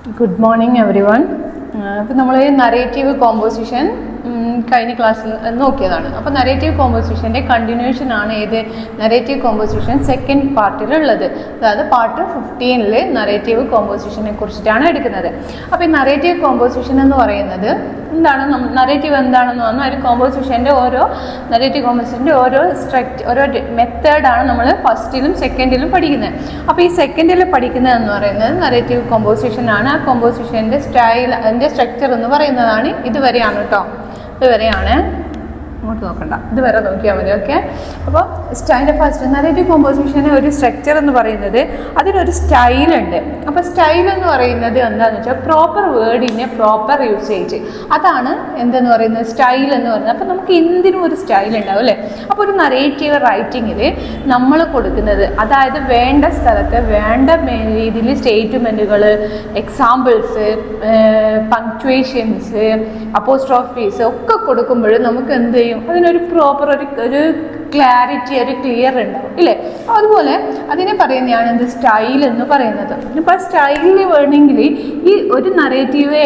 Good morning everyone. അപ്പോൾ നമ്മൾ narrative composition കഴിഞ്ഞ ക്ലാസ്സിൽ നോക്കിയതാണ്. അപ്പോൾ നറേറ്റീവ് കോമ്പോസിഷൻ്റെ കണ്ടിന്യൂഷൻ ആണ് ഏത് നറേറ്റീവ് കോമ്പോസിഷൻ സെക്കൻഡ് പാർട്ടിലുള്ളത്. അതായത് പാർട്ട് 15ൽ നറേറ്റീവ് കോമ്പോസിഷനെ കുറിച്ചിട്ടാണ് എടുക്കുന്നത്. അപ്പോൾ ഈ നറേറ്റീവ് കോമ്പോസിഷൻ എന്ന് പറയുന്നത് എന്താണ്, നറേറ്റീവ് എന്താണെന്ന് പറഞ്ഞാൽ ഒരു കോമ്പോസിഷൻ്റെ നറേറ്റീവ് കോമ്പോസിഷൻ്റെ ഓരോ മെത്തേഡാണ് നമ്മൾ ഫസ്റ്റിലും സെക്കൻഡിലും പഠിക്കുന്നത്. അപ്പോൾ ഈ സെക്കൻഡിൽ പഠിക്കുന്നതെന്ന് പറയുന്നത് നറേറ്റീവ് കോമ്പോസിഷൻ ആണ്. ആ കോമ്പോസിഷൻ്റെ സ്റ്റൈൽ, അതിൻ്റെ സ്ട്രക്ചർ എന്ന് പറയുന്നതാണ് ഇതുവരെയാണ് കേട്ടോ. ഇതുവരെയാണ്, അങ്ങോട്ട് നോക്കണ്ട, ഇതുവരെ നോക്കിയാൽ മതി. ഓക്കെ. അപ്പോൾ സ്റ്റൈലിൻ്റെ ഫസ്റ്റ് നറേറ്റീവ് കോമ്പോസിഷന് ഒരു സ്ട്രക്ചർ എന്ന് പറയുന്നത് അതിനൊരു സ്റ്റൈലുണ്ട്. അപ്പോൾ സ്റ്റൈൽ എന്ന് പറയുന്നത് എന്താണെന്ന് വെച്ചാൽ പ്രോപ്പർ വേർഡിൻ്റെ പ്രോപ്പർ യൂസേജ്, അതാണ് എന്തെന്ന് പറയുന്നത് സ്റ്റൈൽ എന്ന് പറയുന്നത്. അപ്പോൾ നമുക്ക് എന്തിനും ഒരു സ്റ്റൈൽ ഉണ്ടാവും അല്ലേ. അപ്പോൾ ഒരു നറേറ്റീവ് റൈറ്റിങ്ങിൽ നമ്മൾ കൊടുക്കുന്നത്, അതായത് വേണ്ട സ്ഥലത്ത് വേണ്ട രീതിയിൽ സ്റ്റേറ്റ്മെൻറ്റുകൾ, എക്സാമ്പിൾസ്, പങ്ക്ച്വേഷൻസ്, അപ്പോസ്ട്രോഫീസ് ഒക്കെ കൊടുക്കുമ്പോൾ നമുക്ക് എന്ത് ചെയ്യും, അതിനൊരു പ്രോപ്പർ ഒരു ക്ലാരിറ്റി, ഒരു ക്ലിയർ ഉണ്ടാവും ഇല്ലേ. അതുപോലെ അതിനെ പറയുന്നതാണ് എന്ത് സ്റ്റൈൽ എന്ന് പറയുന്നത്. അപ്പോൾ സ്റ്റൈലിൽ വേണമെങ്കിൽ ഈ ഒരു നറേറ്റീവ്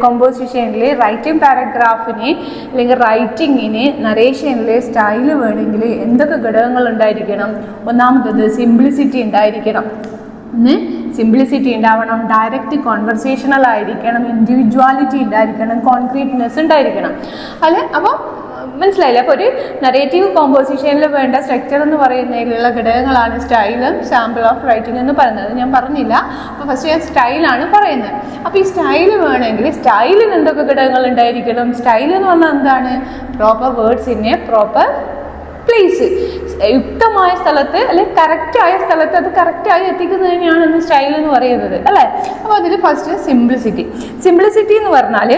കോമ്പോസിഷനിൽ റൈറ്റിംഗ് പാരഗ്രാഫിന് അല്ലെങ്കിൽ റൈറ്റിങ്ങിന് നറേഷനിൽ സ്റ്റൈൽ വേണമെങ്കിൽ എന്തൊക്കെ ഘടകങ്ങൾ ഉണ്ടായിരിക്കണം? ഒന്നാമത്തത് സിംപ്ലിസിറ്റി ഉണ്ടായിരിക്കണം. സിംപ്ലിസിറ്റി ഉണ്ടാവണം, ഡയറക്റ്റ് കോൺവെർസേഷണൽ ആയിരിക്കണം, ഇൻഡിവിജ്വാലിറ്റി ഉണ്ടായിരിക്കണം, കോൺക്രീറ്റ്നെസ് ഉണ്ടായിരിക്കണം അല്ലേ. അപ്പോൾ മനസ്സിലായില്ലേ. അപ്പോൾ ഒരു നറേറ്റീവ് കോമ്പോസിഷനിൽ വേണ്ട സ്ട്രക്ചർ എന്ന് പറയുന്നതിലുള്ള ഘടകങ്ങളാണ് സ്റ്റൈലും സാമ്പിൾ ഓഫ് റൈറ്റിംഗ് എന്ന് പറയുന്നത്. ഞാൻ പറഞ്ഞില്ല. അപ്പോൾ ഫസ്റ്റ് ഞാൻ സ്റ്റൈലാണ് പറയുന്നത്. അപ്പോൾ ഈ സ്റ്റൈൽ വേണമെങ്കിൽ സ്റ്റൈലിന് എന്തൊക്കെ ഘടകങ്ങൾ ഉണ്ടായിരിക്കണം? സ്റ്റൈൽ എന്ന് പറഞ്ഞാൽ എന്താണ്? Proper words in a proper place, യുക്തമായ സ്ഥലത്ത് അല്ലെങ്കിൽ കറക്റ്റായ സ്ഥലത്ത് അത് കറക്റ്റായി എത്തിക്കുന്നതിനെയാണ് ഇന്ന് സ്റ്റൈൽ എന്ന് പറയുന്നത് അല്ലേ. അപ്പോൾ അതിൽ ഫസ്റ്റ് സിംപ്ലിസിറ്റി എന്ന് പറഞ്ഞാൽ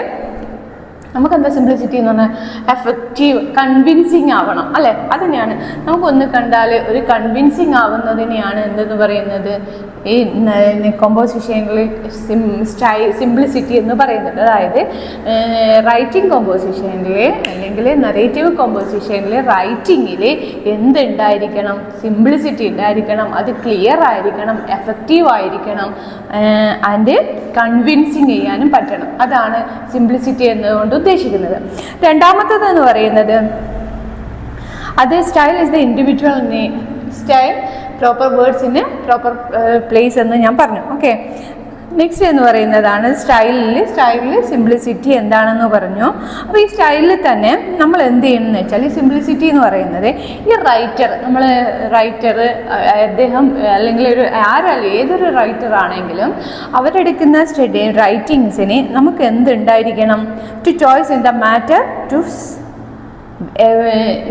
നമുക്കെന്താ സിംപ്ലിസിറ്റി എന്ന് പറഞ്ഞാൽ എഫക്റ്റീവ്, കൺവിൻസിങ് ആവണം അല്ലേ. അതിനെയാണ് നമുക്കൊന്ന് കണ്ടാൽ ഒരു കൺവിൻസിങ് ആവുന്നതിനെയാണ് എന്തെന്ന് പറയുന്നത് ഈ കോമ്പോസിഷനിൽ സിംപ്ലിസിറ്റി എന്ന് പറയുന്നത്. അതായത് റൈറ്റിംഗ് കോമ്പോസിഷനിൽ അല്ലെങ്കിൽ നറേറ്റീവ് കോമ്പോസിഷനിൽ റൈറ്റിങ്ങിൽ എന്തുണ്ടായിരിക്കണം? സിംപ്ലിസിറ്റി ഉണ്ടായിരിക്കണം, അത് ക്ലിയർ ആയിരിക്കണം, എഫക്റ്റീവ് ആയിരിക്കണം, ആൻഡ് കൺവിൻസിങ് ചെയ്യാനും പറ്റണം. അതാണ് സിംപ്ലിസിറ്റി എന്നതുകൊണ്ട് ഉദ്ദേശിക്കുന്നത്. രണ്ടാമത്തേത് എന്ന് പറയുന്നത് അത് style is the individual name. Style proper വേർഡ്സിന് പ്രോപ്പർ പ്ലേസ് എന്ന് ഞാൻ പറഞ്ഞു. ഓക്കെ. നെക്സ്റ്റ് എന്ന് പറയുന്നതാണ് സ്റ്റൈലിൽ സിംപ്ലിസിറ്റി എന്താണെന്ന് പറഞ്ഞു. അപ്പോൾ ഈ സ്റ്റൈലിൽ തന്നെ നമ്മൾ എന്ത് ചെയ്യണമെന്ന് വെച്ചാൽ ഈ സിംപ്ലിസിറ്റി എന്ന് പറയുന്നത് ഈ റൈറ്റർ അദ്ദേഹം അല്ലെങ്കിൽ ഏതൊരു റൈറ്റർ ആണെങ്കിലും അവരെടുക്കുന്ന റൈറ്റിങ്സിന് നമുക്ക് എന്തുണ്ടായിരിക്കണം? To choice in the matter, to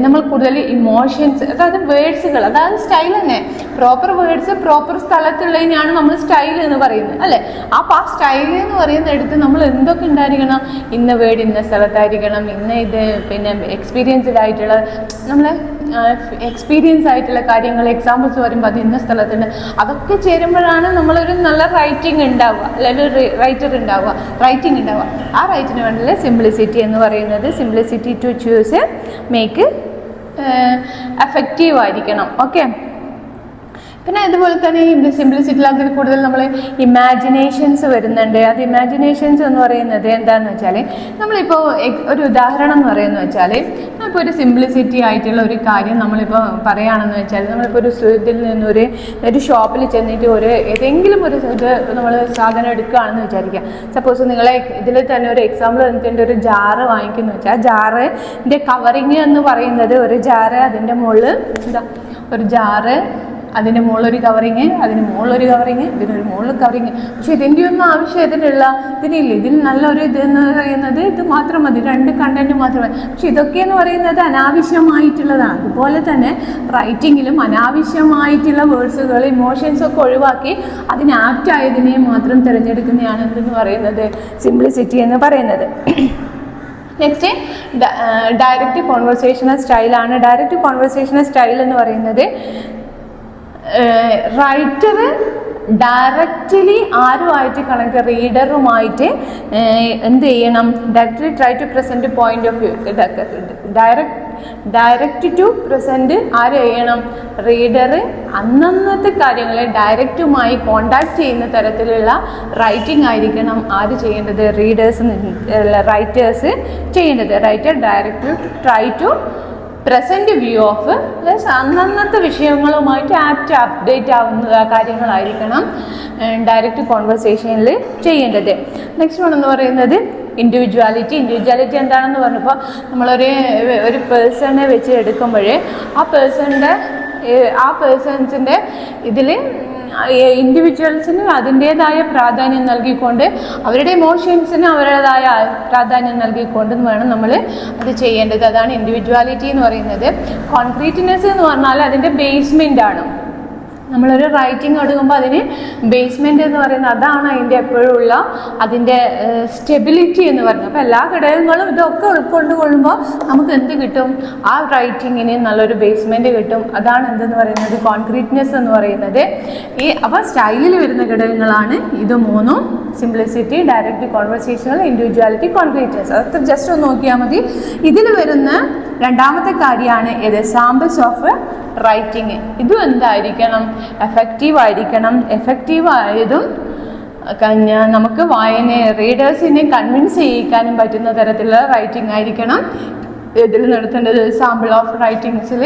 നമ്മൾ കൂടുതൽ ഇമോഷൻസ്, അതായത് വേർഡ്സുകൾ, അതായത് സ്റ്റൈൽ തന്നെ പ്രോപ്പർ വേർഡ്സ് പ്രോപ്പർ സ്ഥലത്തുള്ളതിനാണ് നമ്മൾ സ്റ്റൈൽ എന്ന് പറയുന്നത് അല്ലേ. അപ്പോൾ ആ സ്റ്റൈൽ എന്ന് പറയുന്നിടത്ത് നമ്മൾ എന്തൊക്കെ ഉണ്ടായിരിക്കണം? ഇന്ന വേർഡ് ഇന്ന സ്ഥലത്തായിരിക്കണം, ഇത് പിന്നെ എക്സ്പീരിയൻസ്ഡ് ആയിട്ടുള്ള കാര്യങ്ങൾ, എക്സാമ്പിൾസ് പറയുമ്പോൾ അത് ഇന്ന സ്ഥലത്തുണ്ട്. അതൊക്കെ ചേരുമ്പോഴാണ് നമ്മളൊരു നല്ല റൈറ്റിംഗ് ഉണ്ടാവുക, അല്ലെങ്കിൽ റൈറ്റിംഗ് ഉണ്ടാവുക. ആ റൈറ്റിന് വേണ്ടിയുള്ള സിംപ്ലിസിറ്റി എന്ന് പറയുന്നത് simplicity to choose make effective ആയിരിക്കണം. ഓക്കെ. പിന്നെ അതുപോലെ തന്നെ ഈ സിംപ്ലിസിറ്റിയിൽ അതിൽ കൂടുതൽ നമ്മൾ ഇമാജിനേഷൻസ് വരുന്നുണ്ട്. അത് ഇമാജിനേഷൻസ് എന്ന് പറയുന്നത് എന്താണെന്ന് വെച്ചാൽ നമ്മളിപ്പോൾ ഒരു ഉദാഹരണം എന്ന് പറയുന്നത് വെച്ചാൽ ഇപ്പോൾ ഒരു സിംപ്ലിസിറ്റി ആയിട്ടുള്ള ഒരു കാര്യം നമ്മളിപ്പോൾ പറയുകയാണെന്ന് വെച്ചാൽ നമ്മളിപ്പോൾ ഇതിൽ നിന്നൊരു ഷോപ്പിൽ ചെന്നിട്ട് ഏതെങ്കിലും ഒരു നമ്മൾ സാധനം എടുക്കുകയാണെന്ന് വിചാരിക്കുക. സപ്പോസ് നിങ്ങളെ ഇതിൽ തന്നെ ഒരു എക്സാമ്പിൾ തന്നിട്ടുണ്ട്, ഒരു ജാറ് വാങ്ങിക്കുന്നു വെച്ചാൽ ആ ജാറിൻ്റെ കവറിങ് എന്ന് പറയുന്നത് ഒരു ജാറ്, അതിൻ്റെ മുകളിൽ ഒരു ജാറ്, അതിൻ്റെ മുകളിലൊരു കവറിങ്, അതിന് മുകളിലൊരു കവറിങ്, ഇതിനൊരു മുകളിൽ കവറിങ്. പക്ഷെ ഇതിൻ്റെ ഒന്നും ആവശ്യം ഇതിനില്ല. ഇതിന് നല്ലൊരു ഇതെന്ന് പറയുന്നത് ഇത് മാത്രം മതി, 2 കണ്ടന്റ് മാത്രമേ. പക്ഷെ ഇതൊക്കെയെന്ന് പറയുന്നത് അനാവശ്യമായിട്ടുള്ളതാണ്. അതുപോലെ തന്നെ റൈറ്റിങ്ങിലും അനാവശ്യമായിട്ടുള്ള വേർഡ്സുകൾ, ഇമോഷൻസൊക്കെ ഒഴിവാക്കി അതിന് ആപ്റ്റായതിനെ മാത്രം തിരഞ്ഞെടുക്കുന്നതാണ് എന്തെന്ന് പറയുന്നത് സിംപ്ലിസിറ്റി എന്ന് പറയുന്നത്. നെക്സ്റ്റ് ഡയറക്റ്റ് കോൺവെർസേഷണൽ സ്റ്റൈലാണ്. ഡയറക്റ്റ് കോൺവെർസേഷണൽ സ്റ്റൈൽ എന്ന് പറയുന്നത് റൈറ്റർ ഡയറക്റ്റ്ലി ആരുമായിട്ട് റീഡറുമായിട്ട് എന്ത് ചെയ്യണം? Directly try to present point of view. Direct to present ആര് ചെയ്യണം? റീഡർ അന്നന്നത്തെ കാര്യങ്ങളെ ഡയറക്റ്റുമായി കോണ്ടാക്ട് ചെയ്യുന്ന തരത്തിലുള്ള റൈറ്റിംഗ് ആയിരിക്കണം ആര് ചെയ്യേണ്ടത്? റൈറ്റേഴ്സ് ചെയ്യേണ്ടത്. Writer direct try to present view of അന്നന്നത്തെ വിഷയങ്ങളുമായിട്ട് അപ്ഡേറ്റ് ആവുന്ന കാര്യങ്ങളായിരിക്കണം ഡയറക്റ്റ് കോൺവെർസേഷനിൽ ചെയ്യേണ്ടത്. നെക്സ്റ്റ് വൺ എന്ന് പറയുന്നത് ഇൻഡിവിജ്വാലിറ്റി എന്താണെന്ന് പറഞ്ഞപ്പോൾ നമ്മളൊരു പേഴ്സണെ വെച്ച് എടുക്കുമ്പോൾ ആ പേഴ്സൺസിൻ്റെ ഇതിൽ ഇൻഡിവിജ്വൽസിന് അതിൻ്റേതായ പ്രാധാന്യം നൽകിക്കൊണ്ട് അവരുടെ ഇമോഷൻസിന് അവരുടേതായ പ്രാധാന്യം നൽകിക്കൊണ്ട് വേണം നമ്മൾ അത് ചെയ്യേണ്ടത്. അതാണ് ഇൻഡിവിജ്വാലിറ്റി എന്ന് പറയുന്നത്. കോൺക്രീറ്റ്നെസ് എന്ന് പറഞ്ഞാൽ അതിൻ്റെ ബേസ്മെൻ്റ് ആണ്. നമ്മളൊരു റൈറ്റിംഗ് എടുക്കുമ്പോൾ അതിന് ബേസ്മെൻ്റ് എന്ന് പറയുന്നത് അതാണ് അതിൻ്റെ എപ്പോഴുള്ള അതിൻ്റെ സ്റ്റെബിലിറ്റി എന്ന് പറയുന്നത്. അപ്പോൾ എല്ലാ ഘടകങ്ങളും ഇതൊക്കെ ഉൾക്കൊള്ളുമ്പോൾ നമുക്ക് എന്ത് കിട്ടും? ആ റൈറ്റിങ്ങിന് നല്ലൊരു ബേസ്മെൻറ്റ് കിട്ടും. അതാണ് എന്തെന്ന് പറയുന്നത്? കോൺക്രീറ്റ്നെസ് എന്ന് പറയുന്നത്. അപ്പോൾ സ്റ്റൈലിൽ വരുന്ന ഘടകങ്ങളാണ് ഇത് മൂന്നും: simplicity, direct conversational, individuality, concreteness. അതൊക്കെ ജസ്റ്റ് ഒന്ന് നോക്കിയാൽ മതി. ഇതിൽ വരുന്ന രണ്ടാമത്തെ കാര്യമാണ് ഏത്? Samples of writing. ഇതും എന്തായിരിക്കണം? എഫക്റ്റീവ് ആയിരിക്കണം. എഫക്റ്റീവ് ആയതും നമുക്ക് റീഡേഴ്സിനെ കൺവിൻസ് ചെയ്യിക്കാനും പറ്റുന്ന തരത്തിലുള്ള റൈറ്റിംഗ് ആയിരിക്കണം ഇതിൽ നടത്തേണ്ടത്. സാമ്പിൾ ഓഫ് റൈറ്റിങ്സിൽ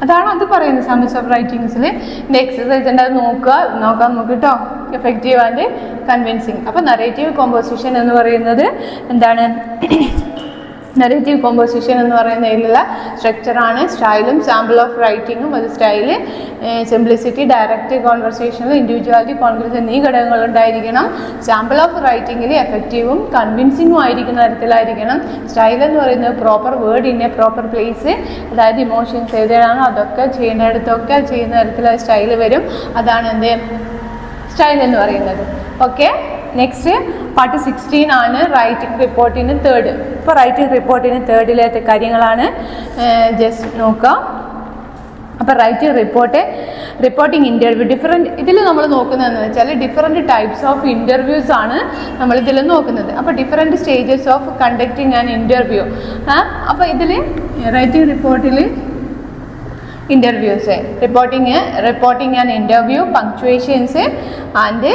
അതാണ് അത് പറയുന്നത്. സാമ്പിൾസ് ഓഫ് റൈറ്റിങ്സിൽ ഇതിൻ്റെ എക്സസൈസ് ഉണ്ട്, അത് നോക്കാം നമുക്ക് കേട്ടോ. Effective and convincing. അപ്പോൾ നറേറ്റീവ് കോമ്പോസിഷൻ എന്ന് പറയുന്നത് എന്താണ്? നറേറ്റീവ് കോമ്പോസിഷൻ എന്ന് പറയുന്നതിലുള്ള സ്ട്രക്ചറാണ് സ്റ്റൈലും സാമ്പിൾ ഓഫ് റൈറ്റിങ്ങും. അത് style, simplicity, direct conversational, individuality, concrete എന്നീ ഘടകങ്ങളുണ്ടായിരിക്കണം. സാമ്പിൾ ഓഫ് റൈറ്റിങ്ങിൽ എഫക്റ്റീവും കൺവിൻസിങ്ങും ആയിരിക്കുന്ന തരത്തിലായിരിക്കണം. സ്റ്റൈൽ എന്ന് പറയുന്നത് proper word in a proper place, അതായത് ഇമോഷൻസ് ഏതാണോ അതൊക്കെ ചെയ്യേണ്ടിടത്തൊക്കെ ചെയ്യുന്ന തരത്തിലുള്ള സ്റ്റൈൽ വരും. അതാണ് എന്ത്? സ്റ്റൈൽ എന്ന് പറയുന്നത്. ഓക്കെ, നെക്സ്റ്റ് പാർട്ട് 16 ആണ് റൈറ്റിംഗ് റിപ്പോർട്ടിന് തേർഡ്. ഇപ്പോൾ റൈറ്റിംഗ് റിപ്പോർട്ടിന് തേർഡിലത്തെ കാര്യങ്ങളാണ് ജസ്റ്റ് നോക്കാം. അപ്പോൾ റൈറ്റിംഗ് റിപ്പോർട്ടിംഗ് ഇൻ്റർവ്യൂ ഇതിൽ നമ്മൾ നോക്കുന്നതെന്ന് വെച്ചാൽ ഡിഫറെൻറ്റ് ടൈപ്സ് ഓഫ് ഇൻ്റർവ്യൂസ് ആണ് നമ്മളിതിൽ നോക്കുന്നത്. അപ്പോൾ different stages of conducting an interview. അപ്പോൾ ഇതിൽ റൈറ്റിംഗ് റിപ്പോർട്ടിൽ interviews, reporting an interview, punctuations and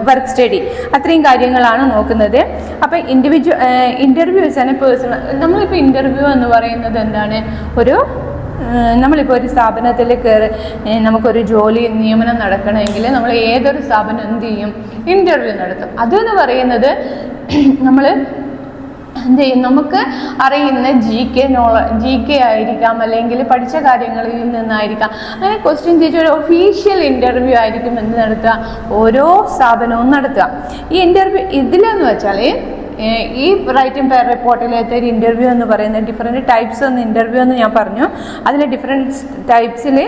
work study, അത്രയും കാര്യങ്ങളാണ് നോക്കുന്നത്. അപ്പോൾ ഇൻ്റർവ്യൂസ് ആണ് പേഴ്സണൽ. നമ്മളിപ്പോൾ ഇൻ്റർവ്യൂ എന്ന് പറയുന്നത് എന്താണ്? നമ്മളിപ്പോൾ ഒരു സ്ഥാപനത്തിൽ നമുക്കൊരു ജോലി നിയമനം നടക്കണമെങ്കിൽ നമ്മൾ ഏതൊരു സ്ഥാപനം എന്ത് ചെയ്യും? ഇൻ്റർവ്യൂ നടത്തും. അതെന്ന് പറയുന്നത് നമ്മൾ എന്ത് ചെയ്യും? നമുക്ക് അറിയുന്ന ജി കെ ആയിരിക്കാം, അല്ലെങ്കിൽ പഠിച്ച കാര്യങ്ങളിൽ നിന്നായിരിക്കാം. അങ്ങനെ ക്വസ്റ്റ്യൻ ചോദിച്ച ഒരു ഒഫീഷ്യൽ ഇൻ്റർവ്യൂ ആയിരിക്കും എന്ത് നടത്തുക? ഓരോ സ്ഥാപനവും നടത്തുക. ഈ ഇൻ്റർവ്യൂ ഇതിലെന്ന് വെച്ചാൽ ഈ റൈറ്റിംഗ് റിപ്പോർട്ടിലത്തെ ഒരു ഇൻ്റർവ്യൂ എന്ന് പറയുന്നത് ഡിഫറെൻറ്റ് ടൈപ്സ് എന്ന് ഇൻ്റർവ്യൂ എന്ന് ഞാൻ പറഞ്ഞു. അതിൽ ഡിഫറെൻറ്റ് ടൈപ്സിൽ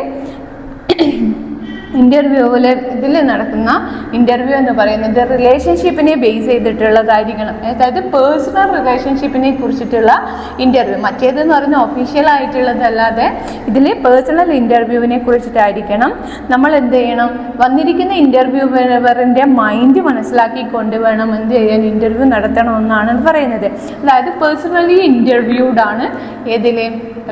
ഇൻ്റർവ്യൂവിൽ ഇതിൽ നടക്കുന്ന ഇൻ്റർവ്യൂ എന്ന് പറയുന്നത് റിലേഷൻഷിപ്പിനെ ബേസ് ചെയ്തിട്ടുള്ളതായിരിക്കണം. അതായത് പേഴ്സണൽ റിലേഷൻഷിപ്പിനെ കുറിച്ചിട്ടുള്ള ഇൻ്റർവ്യൂ. മറ്റേതെന്ന് പറയുന്നത് ഒഫീഷ്യൽ ആയിട്ടുള്ളതല്ലാതെ ഇതിൽ പേഴ്സണൽ ഇൻ്റർവ്യൂവിനെ കുറിച്ചിട്ടായിരിക്കണം. നമ്മൾ എന്ത് ചെയ്യണം? വന്നിരിക്കുന്ന ഇൻ്റർവ്യൂവറിൻ്റെ മൈൻഡ് മനസ്സിലാക്കിക്കൊണ്ട് വേണം എന്ത് ചെയ്യാൻ? ഇൻ്റർവ്യൂ നടത്തണമെന്നാണ് പറയുന്നത്. അതായത് പേഴ്സണലി ഇൻ്റർവ്യൂഡാണ് ഏതിൽ?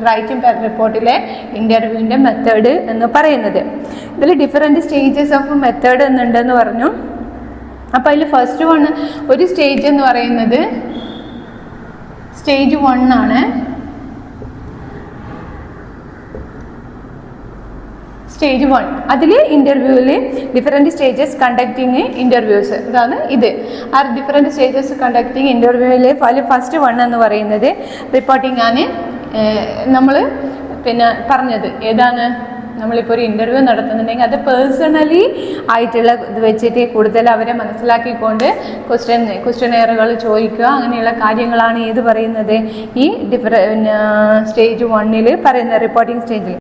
റൈറ്റിംഗ് റിപ്പോർട്ടിലെ ഇൻ്റർവ്യൂവിൻ്റെ മെത്തേഡ് എന്ന് പറയുന്നത്. ഇതിൽ ഡിഫറെൻറ്റ് സ്റ്റേജസ് ഓഫ് മെത്തേഡ് എന്നുണ്ടെന്ന് പറഞ്ഞു. അപ്പോൾ അതിൽ ഫസ്റ്റ് വൺ ഒരു സ്റ്റേജ് എന്ന് പറയുന്നത് സ്റ്റേജ് 1 ആണ്. സ്റ്റേജ് 1 അതിൽ ഇൻ്റർവ്യൂവിൽ ഡിഫറെൻറ്റ് സ്റ്റേജസ് കണ്ടക്ടിങ് ഇൻ്റർവ്യൂസ്. അതാണ് ഇത്. ആ ഡിഫറെൻറ്റ് സ്റ്റേജസ് കണ്ടക്ടിങ് ഇൻ്റർവ്യൂവിൽ ഫസ്റ്റ് വൺ എന്ന് പറയുന്നത് റിപ്പോർട്ടിംഗ് ആണ്. നമ്മൾ പറഞ്ഞത് ഏതാണ്? നമ്മളിപ്പോൾ ഒരു ഇൻ്റർവ്യൂ നടത്തുന്നുണ്ടെങ്കിൽ അത് പേഴ്സണലി ആയിട്ടുള്ള ഇത് വെച്ചിട്ട് കൂടുതൽ അവരെ മനസ്സിലാക്കിക്കൊണ്ട് ക്വസ്റ്റ്യനെയറുകൾ ചോദിക്കുക, അങ്ങനെയുള്ള കാര്യങ്ങളാണ് ഏത് പറയുന്നത്? ഈ സ്റ്റേജ് 1 പറയുന്ന റിപ്പോർട്ടിംഗ് സ്റ്റേജിൽ.